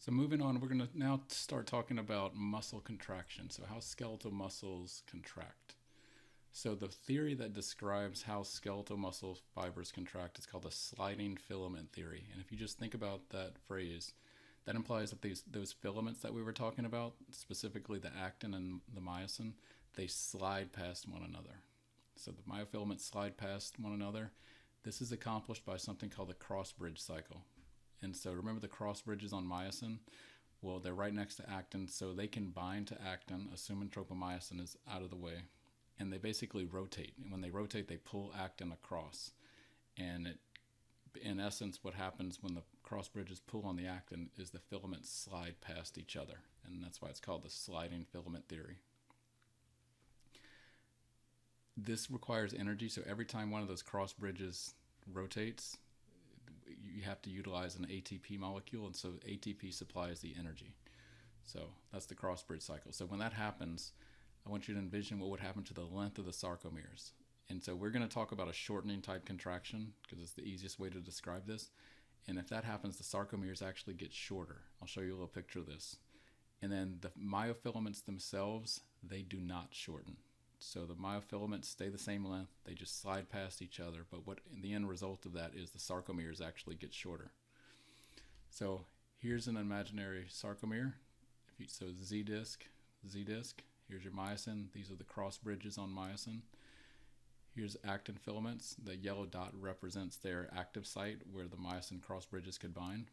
So moving on, we're going to now start talking about muscle contraction. So how skeletal muscles contract. So the theory that describes how skeletal muscle fibers contract is called the sliding filament theory. And if you just think about that phrase, that implies that those filaments that we were talking about, specifically the actin and the myosin, they slide past one another. So the myofilaments slide past one another. This is accomplished by something called the cross bridge cycle. And so remember the cross bridges on myosin? Well, they're right next to actin, so they can bind to actin, assuming tropomyosin is out of the way. And they basically rotate. And when they rotate, they pull actin across. And in essence, what happens when the cross bridges pull on the actin is the filaments slide past each other. And that's why it's called the sliding filament theory. This requires energy, so every time one of those cross bridges rotates, you have to utilize an ATP molecule, and so ATP supplies the energy. So that's the cross bridge cycle. So when that happens, I want you to envision what would happen to the length of the sarcomeres. And so we're going to talk about a shortening type contraction because it's the easiest way to describe this. And if that happens, the sarcomeres actually get shorter. I'll show you a little picture of this. And then the myofilaments themselves, they do not shorten. So the myofilaments stay the same length, they just slide past each other, but what in the end result of that is the sarcomeres actually get shorter. So here's an imaginary sarcomere. So Z disc, here's your myosin, these are the cross bridges on myosin. Here's actin filaments, the yellow dot represents their active site where the myosin cross bridges could bind.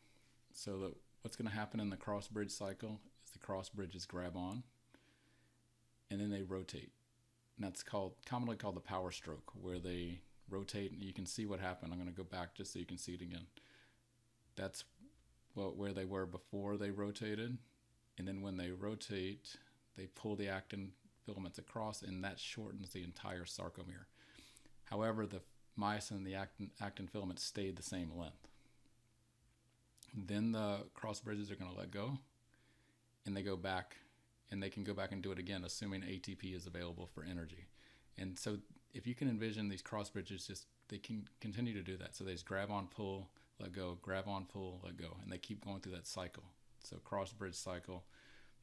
So what's going to happen in the cross bridge cycle is the cross bridges grab on, and then they rotate. And that's commonly called the power stroke, where they rotate and you can see what happened. I'm going to go back just so you can see it again. That's where they were before they rotated. And then when they rotate, they pull the actin filaments across, and that shortens the entire sarcomere. However, the myosin and the actin filaments stayed the same length. Then the cross bridges are going to let go, and they go back. And they can go back and do it again, assuming ATP is available for energy. And so if you can envision these cross bridges, they can continue to do that. So they just grab on, pull, let go, grab on, pull, let go. And they keep going through that cycle. So cross bridge cycle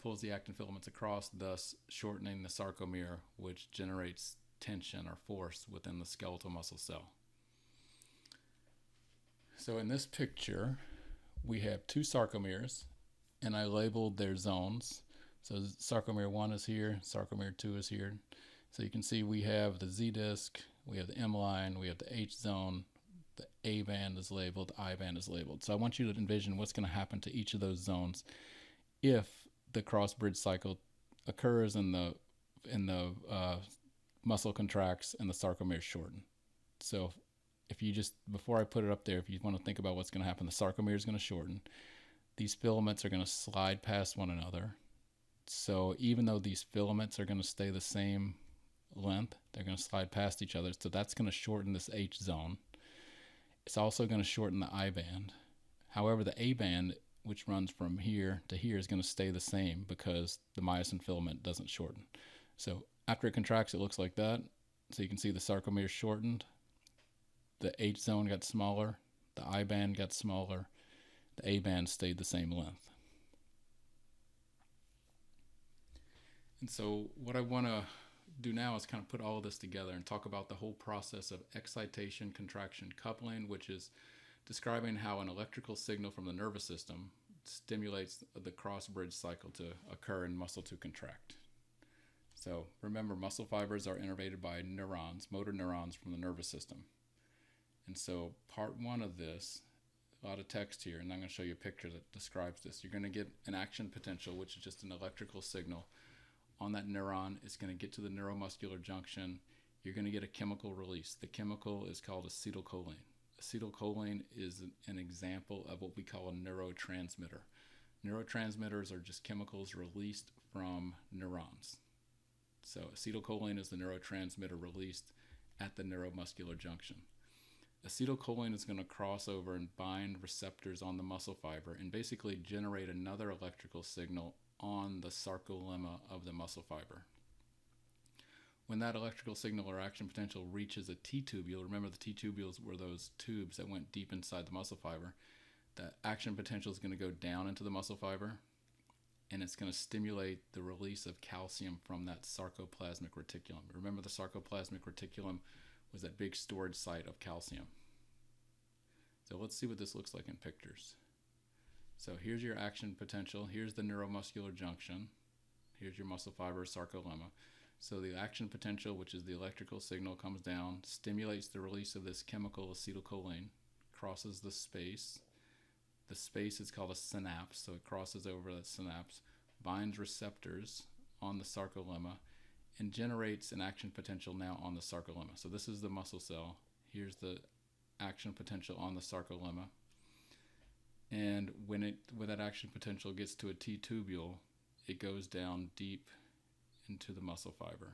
pulls the actin filaments across, thus shortening the sarcomere, which generates tension or force within the skeletal muscle cell. So in this picture, we have two sarcomeres, and I labeled their zones. So sarcomere 1 is here, sarcomere 2 is here. So you can see we have the Z disc, we have the M line, we have the H zone, the A band is labeled, the I band is labeled. So I want you to envision what's going to happen to each of those zones if the cross bridge cycle occurs and the muscle contracts and the sarcomere shorten. So if you just, before I put it up there, if you want to think about what's going to happen, the sarcomere is going to shorten. These filaments are going to slide past one another. So even though these filaments are going to stay the same length, they're going to slide past each other. So that's going to shorten this H zone. It's also going to shorten the I band. However, the A band, which runs from here to here, is going to stay the same because the myosin filament doesn't shorten. So after it contracts, it looks like that. So you can see the sarcomere shortened. The H zone got smaller. The I band got smaller. The A band stayed the same length. And so what I want to do now is kind of put all of this together and talk about the whole process of excitation contraction coupling, which is describing how an electrical signal from the nervous system stimulates the cross bridge cycle to occur in muscle to contract. So remember, muscle fibers are innervated by neurons, motor neurons from the nervous system. And so part 1 of this, a lot of text here, and I'm going to show you a picture that describes this. You're going to get an action potential, which is just an electrical signal on that neuron. It's going to get to the neuromuscular junction. You're going to get a chemical release. The chemical is called acetylcholine. Acetylcholine is an example of what we call a neurotransmitter. Neurotransmitters are just chemicals released from neurons. So acetylcholine is the neurotransmitter released at the neuromuscular junction. Acetylcholine is going to cross over and bind receptors on the muscle fiber and basically generate another electrical signal on the sarcolemma of the muscle fiber. When that electrical signal or action potential reaches a T-tubule, remember the T-tubules were those tubes that went deep inside the muscle fiber, the action potential is going to go down into the muscle fiber, and it's going to stimulate the release of calcium from that sarcoplasmic reticulum. Remember, the sarcoplasmic reticulum was that big storage site of calcium. So let's see what this looks like in pictures. So here's your action potential. Here's the neuromuscular junction. Here's your muscle fiber sarcolemma. So the action potential, which is the electrical signal, comes down, stimulates the release of this chemical acetylcholine, crosses the space. The space is called a synapse, so it crosses over that synapse, binds receptors on the sarcolemma, and generates an action potential now on the sarcolemma. So this is the muscle cell. Here's the action potential on the sarcolemma. And when that action potential gets to a T-tubule, it goes down deep into the muscle fiber.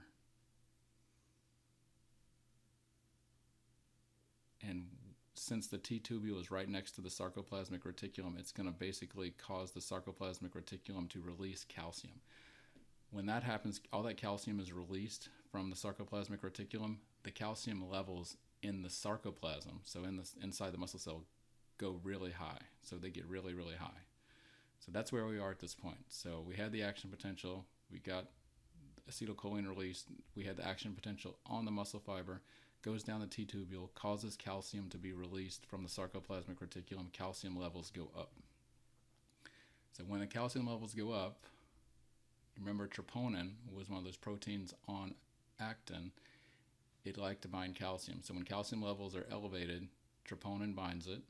And since the T-tubule is right next to the sarcoplasmic reticulum, it's going to basically cause the sarcoplasmic reticulum to release calcium. When that happens, all that calcium is released from the sarcoplasmic reticulum. The calcium levels in the sarcoplasm, so inside the muscle cell, go really high. So they get really, really high. So that's where we are at this point. So we had the action potential, we got acetylcholine released, we had the action potential on the muscle fiber, goes down the T-tubule, causes calcium to be released from the sarcoplasmic reticulum. Calcium levels go up. So when the calcium levels go up, remember troponin was one of those proteins on actin. It liked to bind calcium. So when calcium levels are elevated, troponin binds it.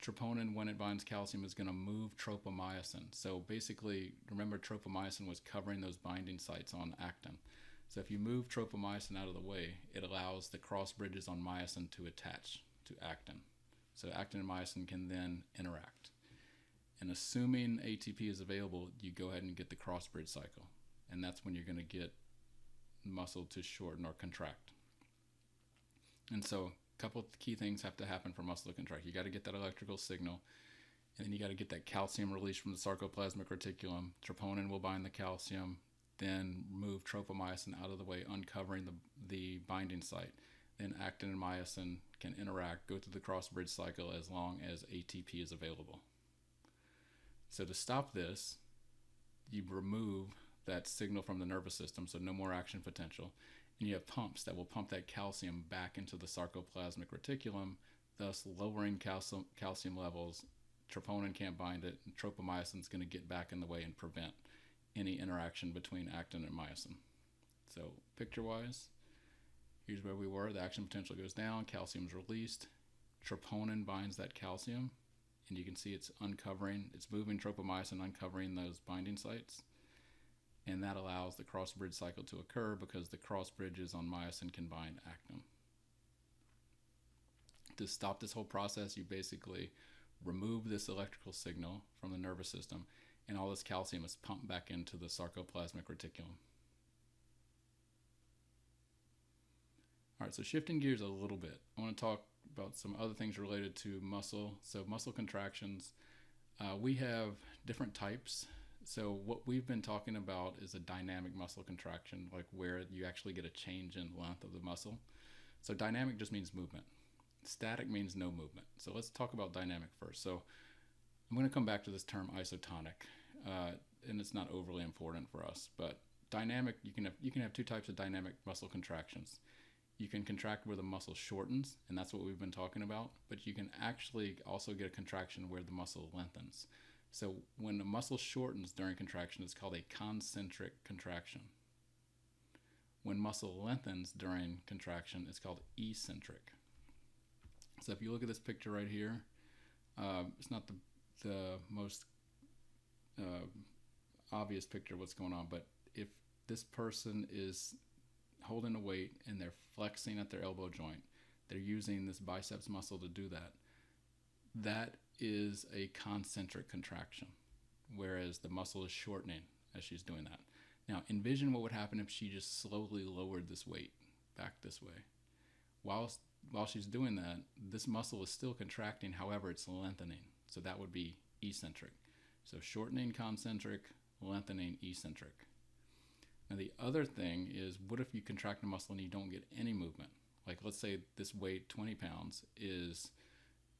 Troponin, when it binds calcium, is going to move tropomyosin. So basically, remember, tropomyosin was covering those binding sites on actin. So if you move tropomyosin out of the way, it allows the cross bridges on myosin to attach to actin. So actin and myosin can then interact. And assuming ATP is available, you go ahead and get the cross bridge cycle. And that's when you're going to get muscle to shorten or contract. And so a couple of key things have to happen for muscle to contract. You got to get that electrical signal, and then you got to get that calcium released from the sarcoplasmic reticulum. Troponin will bind the calcium, then move tropomyosin out of the way, uncovering the binding site. Then actin and myosin can interact, go through the cross bridge cycle as long as ATP is available. So to stop this, you remove that signal from the nervous system, so no more action potential. And you have pumps that will pump that calcium back into the sarcoplasmic reticulum, thus lowering calcium levels. Troponin can't bind it, and tropomyosin is going to get back in the way and prevent any interaction between actin and myosin. So picture-wise, here's where we were. The action potential goes down, calcium is released, troponin binds that calcium, and you can see it's moving tropomyosin, uncovering those binding sites. And that allows the cross bridge cycle to occur because the cross bridges on myosin can bind actin. To stop this whole process, you basically remove this electrical signal from the nervous system, and all this calcium is pumped back into the sarcoplasmic reticulum. All right, so shifting gears a little bit, I want to talk about some other things related to muscle. So muscle contractions, we have different types. So what we've been talking about is a dynamic muscle contraction, like where you actually get a change in length of the muscle. So dynamic just means movement. Static means no movement. So let's talk about dynamic first. So I'm going to come back to this term isotonic, and it's not overly important for us. But dynamic, you can have two types of dynamic muscle contractions. You can contract where the muscle shortens, and that's what we've been talking about. But you can actually also get a contraction where the muscle lengthens. So when the muscle shortens during contraction, it's called a concentric contraction. When muscle lengthens during contraction, it's called eccentric. So if you look at this picture right here, it's not the most obvious picture of what's going on, but if this person is holding a weight and they're flexing at their elbow joint, they're using this biceps muscle to do that, that is a concentric contraction, whereas the muscle is shortening as she's doing that. Now envision what would happen if she just slowly lowered this weight back this way. While she's doing that, this muscle is still contracting, however it's lengthening. So that would be eccentric. So shortening concentric, lengthening eccentric. Now the other thing is, what if you contract a muscle and you don't get any movement? Like let's say this weight, 20 pounds, is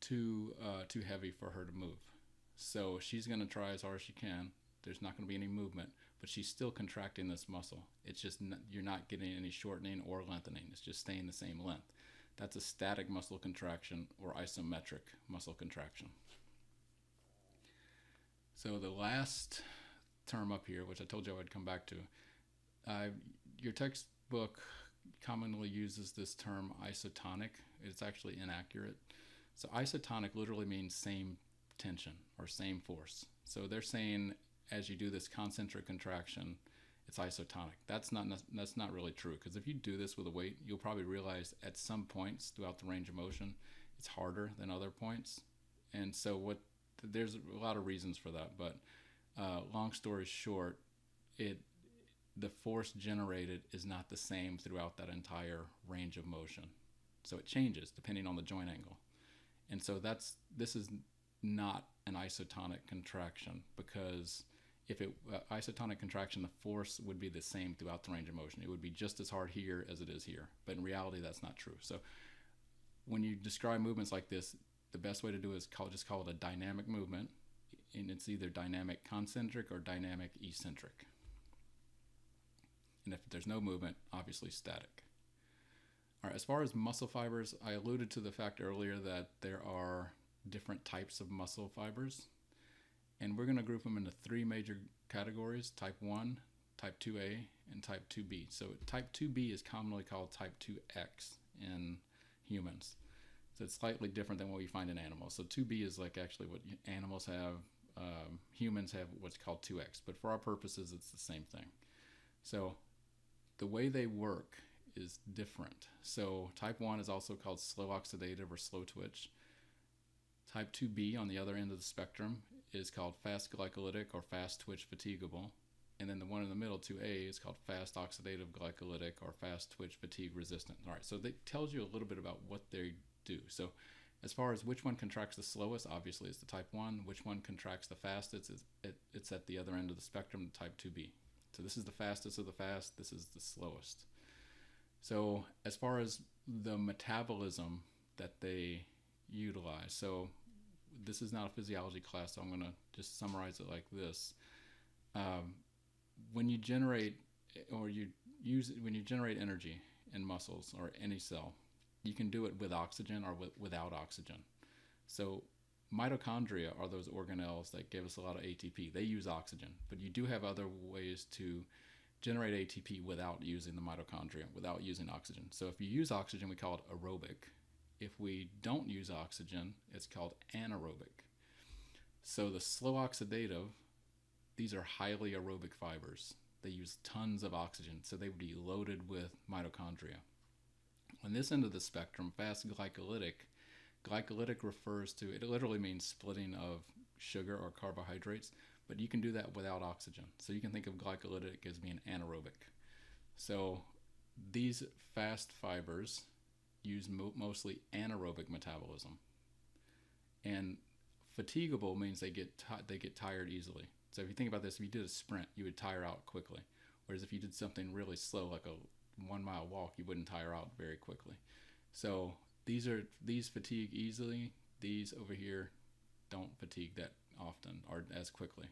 too heavy for her to move. So she's going to try as hard as she can. There's not going to be any movement, but she's still contracting this muscle. It's just you're not getting any shortening or lengthening. It's just staying the same length. That's a static muscle contraction or isometric muscle contraction. So the last term up here, which I told you I would come back to, your textbook commonly uses this term isotonic. It's actually inaccurate. So isotonic literally means same tension or same force. So they're saying as you do this concentric contraction, it's isotonic. That's not really true, because if you do this with a weight, you'll probably realize at some points throughout the range of motion, it's harder than other points. And so there's a lot of reasons for that, but long story short, the force generated is not the same throughout that entire range of motion. So it changes depending on the joint angle. And so this is not an isotonic contraction, because if isotonic contraction, the force would be the same throughout the range of motion. It would be just as hard here as it is here. But in reality, that's not true. So when you describe movements like this, the best way to do it is just call it a dynamic movement. And it's either dynamic concentric or dynamic eccentric. And if there's no movement, obviously static. All right, as far as muscle fibers, I alluded to the fact earlier that there are different types of muscle fibers. And we're going to group them into three major categories: type 1, type 2A, and type 2B. So type 2B is commonly called type 2X in humans. So it's slightly different than what you find in animals. So 2B is like actually what animals have. Humans have what's called 2X. But for our purposes, it's the same thing. So the way they work is different. So type 1 is also called slow oxidative or slow twitch. Type 2B on the other end of the spectrum is called fast glycolytic or fast twitch fatigable. And then the one in the middle, 2A, is called fast oxidative glycolytic or fast twitch fatigue resistant. All right, so that tells you a little bit about what they do. So as far as which one contracts the slowest, obviously it's the type 1. Which one contracts the fastest, it's at the other end of the spectrum, type 2B. So this is the fastest of the fast, this is the slowest. So as far as the metabolism that they utilize, so this is not a physiology class, so I'm going to just summarize it like this. When you generate energy in muscles or any cell, you can do it with oxygen or without oxygen. So mitochondria are those organelles that give us a lot of ATP. They use oxygen, but you do have other ways to generate ATP without using the mitochondria, without using oxygen. So if you use oxygen, we call it aerobic. If we don't use oxygen, it's called anaerobic. So the slow oxidative, these are highly aerobic fibers. They use tons of oxygen, so they would be loaded with mitochondria. On this end of the spectrum, fast glycolytic refers to, it literally means splitting of sugar or carbohydrates, but you can do that without oxygen. So you can think of glycolytic as being anaerobic. So these fast fibers use mostly anaerobic metabolism. And fatigable means they get tired easily. So if you think about this, if you did a sprint, you would tire out quickly. Whereas if you did something really slow, like a 1 mile walk, you wouldn't tire out very quickly. So these fatigue easily. These over here don't fatigue that often or as quickly.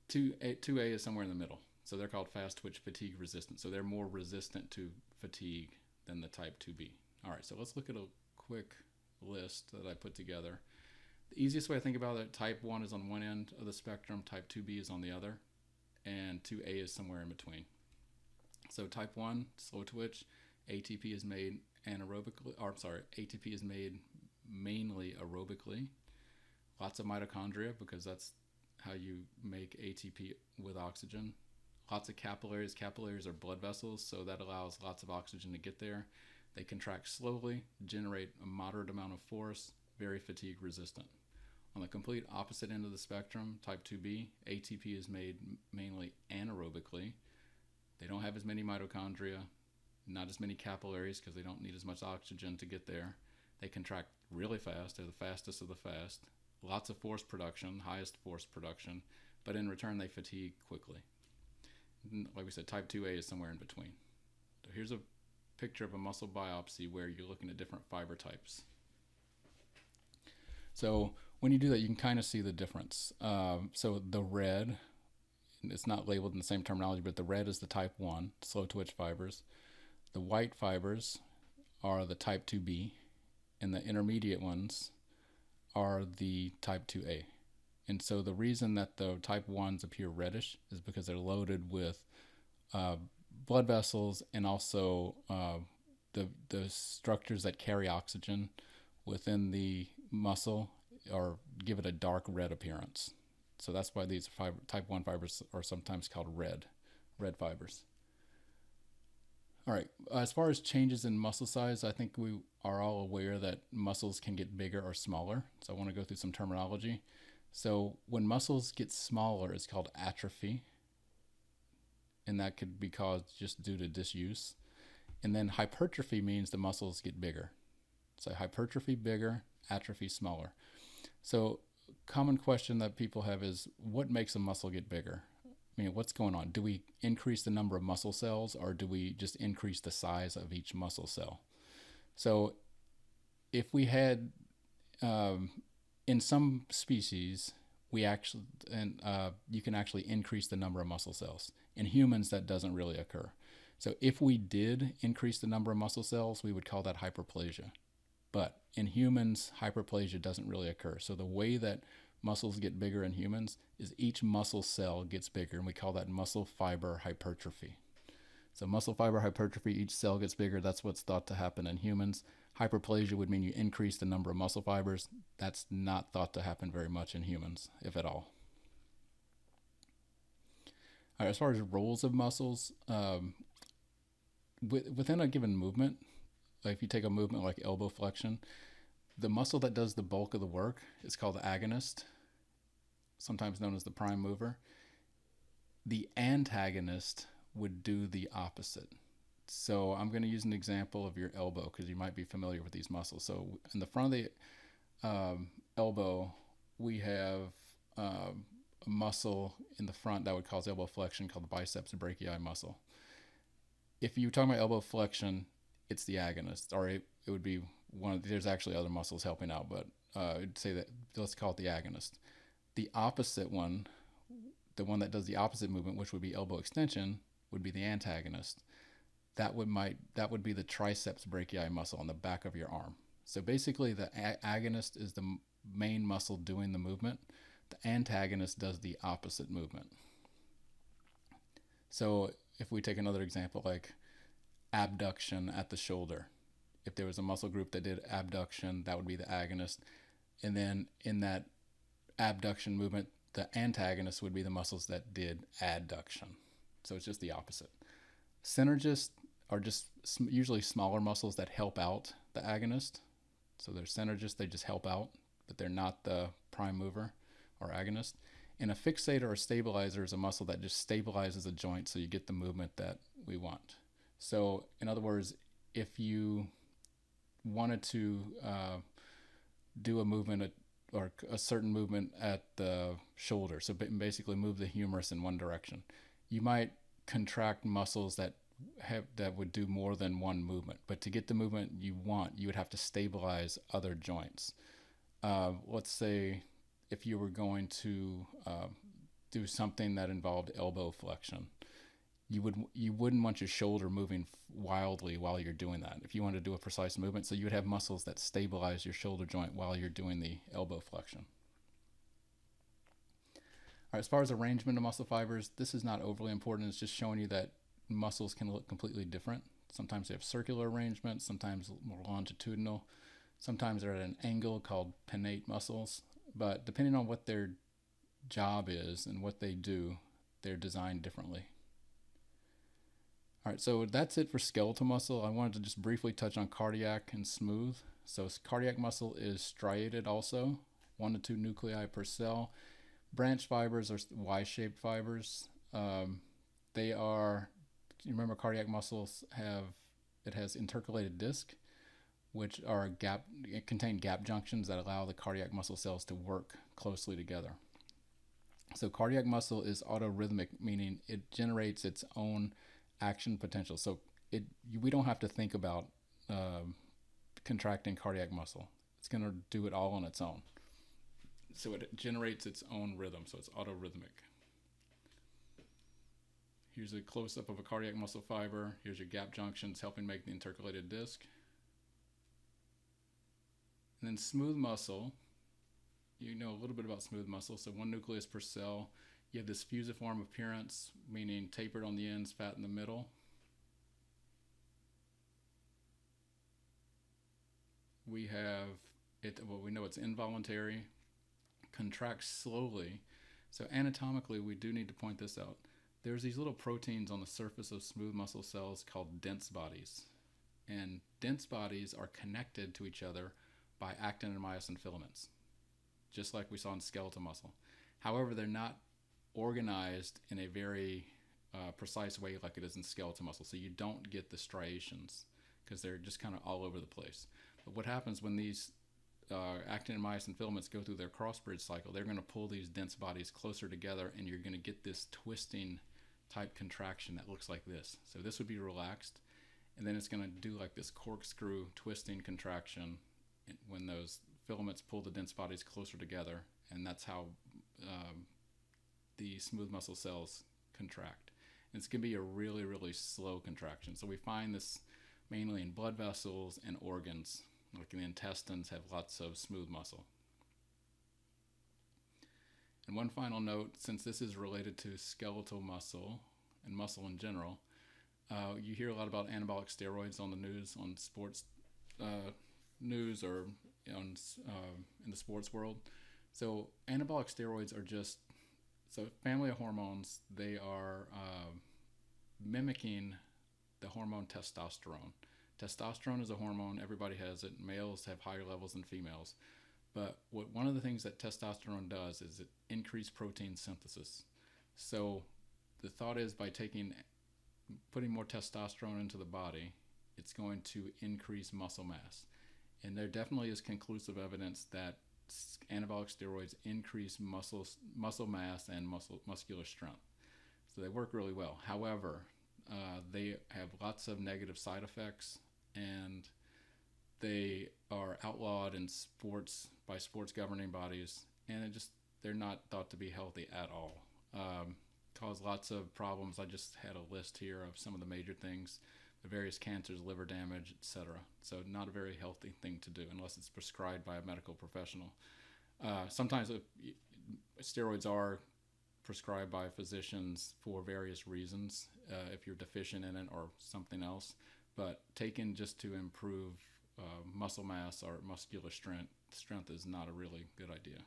2A is somewhere in the middle. So they're called fast twitch fatigue resistant. So they're more resistant to fatigue than the type 2B. All right, so let's look at a quick list that I put together. The easiest way to think about it, type 1 is on one end of the spectrum, type 2B is on the other, and 2A is somewhere in between. So type 1, slow twitch, ATP is made ATP is made mainly aerobically. Lots of mitochondria, because that's how you make ATP with oxygen. Lots of capillaries. Capillaries are blood vessels, so that allows lots of oxygen to get there. They contract slowly, generate a moderate amount of force, very fatigue resistant. On the complete opposite end of the spectrum, type 2B, ATP is made mainly anaerobically. They don't have as many mitochondria, not as many capillaries because they don't need as much oxygen to get there. They contract really fast. They're the fastest of the fast. Lots of force production, highest force production, but in return they fatigue quickly. Like we said, type 2A is somewhere in between. So here's a picture of a muscle biopsy where you're looking at different fiber types. So when you do that, you can kind of see the difference. So the red, it's not labeled in the same terminology, but the red is the type 1 slow twitch fibers. The white fibers are the type 2B, and the intermediate ones are the type 2A. And so the reason that the type 1s appear reddish is because they're loaded with blood vessels and also the structures that carry oxygen within the muscle or give it a dark red appearance. So that's why these type 1 fibers are sometimes called red fibers. All right, as far as changes in muscle size, I think we are all aware that muscles can get bigger or smaller. So I want to go through some terminology. So when muscles get smaller, it's called atrophy, and that could be caused just due to disuse. And then hypertrophy means the muscles get bigger. So hypertrophy bigger, atrophy smaller. So common question that people have is, what makes a muscle get bigger? I mean, what's going on? Do we increase the number of muscle cells, or do we just increase the size of each muscle cell? So if we had, in some species, we actually, you can actually increase the number of muscle cells. In humans, that doesn't really occur. So if we did increase the number of muscle cells, we would call that hyperplasia. But in humans, hyperplasia doesn't really occur. So the way that muscles get bigger in humans is each muscle cell gets bigger, and we call that muscle fiber hypertrophy. So muscle fiber hypertrophy, each cell gets bigger. That's what's thought to happen in humans. Hyperplasia would mean you increase the number of muscle fibers. That's not thought to happen very much in humans, if at all. All right, as far as roles of muscles, within a given movement, like if you take a movement like elbow flexion, the muscle that does the bulk of the work is called the agonist, sometimes known as the prime mover. The antagonist would do the opposite. So I'm going to use an example of your elbow because you might be familiar with these muscles. So in the front of the elbow, we have a muscle in the front that would cause elbow flexion called the biceps brachii muscle. If you're talking about elbow flexion, it's the agonist, or it would be one of, there's actually other muscles helping out, but I'd say that, let's call it the agonist. The opposite one, the one that does the opposite movement, which would be elbow extension, would be the antagonist. That would be the triceps brachii muscle on the back of your arm. So basically the agonist is the main muscle doing the movement. The antagonist does the opposite movement. So if we take another example like abduction at the shoulder, if there was a muscle group that did abduction, that would be the agonist. And then in that abduction movement, the antagonist would be the muscles that did adduction. So it's just the opposite. Synergists are just usually smaller muscles that help out the agonist. So they're synergists, they just help out, but they're not the prime mover or agonist. And a fixator or stabilizer is a muscle that just stabilizes a joint so you get the movement that we want. So in other words, if you wanted to do a movement or a certain movement at the shoulder, so basically move the humerus in one direction, you might contract muscles that would do more than one movement. But to get the movement you want, you would have to stabilize other joints. Let's say if you were going to do something that involved elbow flexion, you wouldn't want your shoulder moving wildly while you're doing that if you want to do a precise movement. So you would have muscles that stabilize your shoulder joint while you're doing the elbow flexion. All right, as far as arrangement of muscle fibers, this is not overly important. It's just showing you that muscles can look completely different. Sometimes they have circular arrangement, sometimes more longitudinal. Sometimes they're at an angle called pinnate muscles. But depending on what their job is and what they do, they're designed differently. All right, so that's it for skeletal muscle. I wanted to just briefly touch on cardiac and smooth. So cardiac muscle is striated also, 1 to 2 nuclei per cell. Branch fibers are Y-shaped fibers. They are, you remember cardiac muscles has intercalated disc, which are contain gap junctions that allow the cardiac muscle cells to work closely together. So cardiac muscle is autorhythmic, meaning it generates its own action potential. So we don't have to think about contracting cardiac muscle. It's going to do it all on its own. So it generates its own rhythm, so it's autorhythmic. Here's a close-up of a cardiac muscle fiber. Here's your gap junctions helping make the intercalated disc. And then smooth muscle, you know a little bit about smooth muscle. So one nucleus per cell. You have this fusiform appearance, meaning tapered on the ends, fat in the middle. We have it, well, we know it's involuntary, contracts slowly. So anatomically, we do need to point this out. There's these little proteins on the surface of smooth muscle cells called dense bodies. And dense bodies are connected to each other by actin and myosin filaments, just like we saw in skeletal muscle. However, they're not organized in a very precise way like it is in skeletal muscle. So you don't get the striations because they're just kind of all over the place. But what happens when these actin and myosin filaments go through their cross-bridge cycle, they're going to pull these dense bodies closer together, and you're going to get this twisting type contraction that looks like this. So this would be relaxed, and then it's going to do like this corkscrew twisting contraction when those filaments pull the dense bodies closer together, and that's how the smooth muscle cells contract. And it's going to be a really, really slow contraction. So we find this mainly in blood vessels and organs, like in the intestines have lots of smooth muscle. And one final note, since this is related to skeletal muscle and muscle in general, you hear a lot about anabolic steroids on the news, on sports news, or in the sports world. So anabolic steroids are just, so family of hormones, they are mimicking the hormone testosterone. Testosterone is a hormone, everybody has it. Males have higher levels than females. But one of the things that testosterone does is it increases protein synthesis. So the thought is by putting more testosterone into the body, it's going to increase muscle mass. And there definitely is conclusive evidence that anabolic steroids increase muscle mass and muscular strength. So they work really well. However, they have lots of negative side effects, and they are outlawed in sports by sports governing bodies, and they're not thought to be healthy at all. Cause lots of problems. I just had a list here of some of the major things: the various cancers, liver damage, etc. So not a very healthy thing to do unless it's prescribed by a medical professional. Sometimes steroids are prescribed by physicians for various reasons, if you're deficient in it or something else, but taken just to improve muscle mass or muscular strength is not a really good idea.